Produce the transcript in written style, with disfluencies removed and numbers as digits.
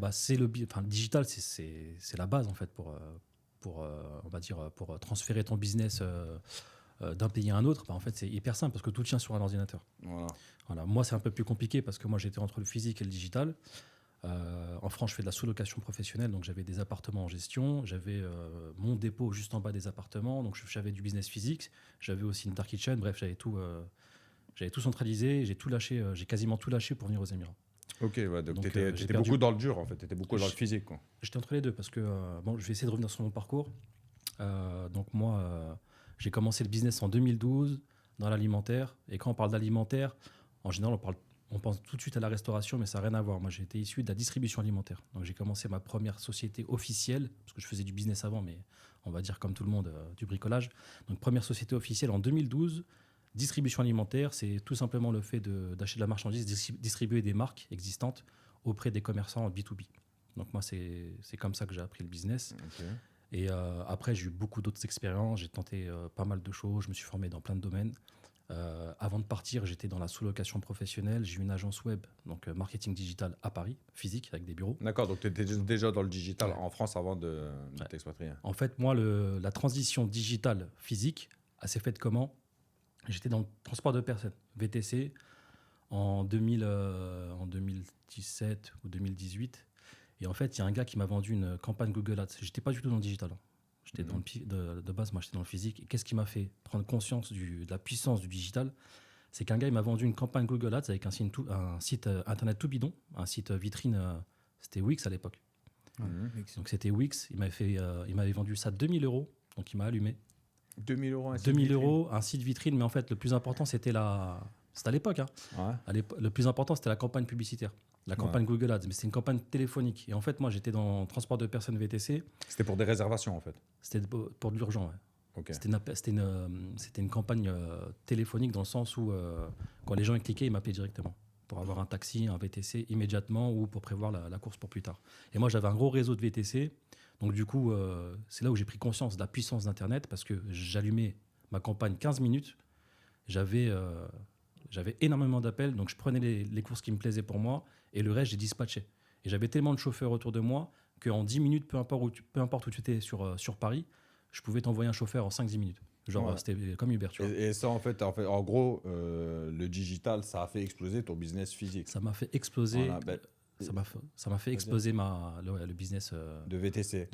Bah, le digital, c'est la base en fait on va dire, pour transférer ton business d'un pays à un autre. Bah, en fait, c'est hyper simple parce que tout tient sur un ordinateur. Voilà. Voilà. Moi, c'est un peu plus compliqué parce que moi, j'étais entre le physique et le digital. En France, je fais de la sous-location professionnelle, donc j'avais des appartements en gestion, j'avais mon dépôt juste en bas des appartements, donc j'avais du business physique, j'avais aussi une dark kitchen, bref, j'avais tout centralisé, j'ai tout lâché, j'ai quasiment tout lâché pour venir aux Émirats. Ok, ouais, donc Donc, tu j'ai étais perdu. beaucoup dans le dur en fait, tu étais beaucoup dans le physique, quoi. J'étais entre les deux parce que, bon, je vais essayer de revenir sur mon parcours. Donc moi, j'ai commencé le business en 2012 dans l'alimentaire. Et quand on parle d'alimentaire, en général, on pense tout de suite à la restauration, mais ça n'a rien à voir. Moi, j'ai été issu de la distribution alimentaire. Donc j'ai commencé ma première société officielle, parce que je faisais du business avant, mais on va dire comme tout le monde, du bricolage. Donc première société officielle en 2012. Distribution alimentaire, c'est tout simplement le fait d'acheter de la marchandise, distribuer des marques existantes auprès des commerçants en B2B. Donc moi, c'est comme ça que j'ai appris le business. Ok. Et après, j'ai eu beaucoup d'autres expériences. J'ai tenté pas mal de choses. Je me suis formé dans plein de domaines. Avant de partir, j'étais dans la sous-location professionnelle. J'ai eu une agence web, donc marketing digital à Paris, physique, avec des bureaux. D'accord, donc tu étais déjà dans le digital Ouais. en France avant de Ouais. t'expatrier. En fait, moi, la transition digitale physique, elle s'est faite comment? J'étais dans le transport de personnes, VTC, en 2017 ou 2018. Et en fait, il y a un gars qui m'a vendu une campagne Google Ads. J'étais pas du tout dans le digital. J'étais dans de base, moi, j'étais dans le physique. Et qu'est-ce qui m'a fait prendre conscience de la puissance du digital? C'est qu'un gars, il m'a vendu une campagne Google Ads avec un site internet tout bidon, un site vitrine. C'était Wix à l'époque. Donc c'était Wix. Il m'avait vendu ça 2000 €. Donc il m'a allumé. 2000 € un site 2000 vitrine. €, un site vitrine. Mais en fait, le plus important, c'était C'était à l'époque. Ouais. Le plus important, c'était la campagne publicitaire. La campagne Google Ads. Mais c'était une campagne téléphonique. Et en fait, moi, j'étais dans le transport de personnes VTC. C'était pour des réservations en fait. C'était pour de l'urgent, ouais. Ok. C'était une campagne téléphonique dans le sens où, quand les gens y cliquaient, ils m'appelaient directement pour avoir un taxi, un VTC immédiatement ou pour prévoir la course pour plus tard. Et moi, j'avais un gros réseau de VTC. Donc, du coup, c'est là où j'ai pris conscience de la puissance d'Internet parce que j'allumais ma campagne 15 minutes. J'avais énormément d'appels. Donc, je prenais les courses qui me plaisaient pour moi et le reste, j'ai dispatché. Et j'avais tellement de chauffeurs autour de moi qu'en 10 minutes, peu importe où tu étais sur Paris, je pouvais t'envoyer un chauffeur en 5-10 minutes. Genre, Ouais. c'était comme Uber, tu vois. Et ça, en gros, le digital, ça a fait exploser ton business physique. Ça m'a fait exploser. Voilà, ben, Ça m'a fait exploser le business. de VTC.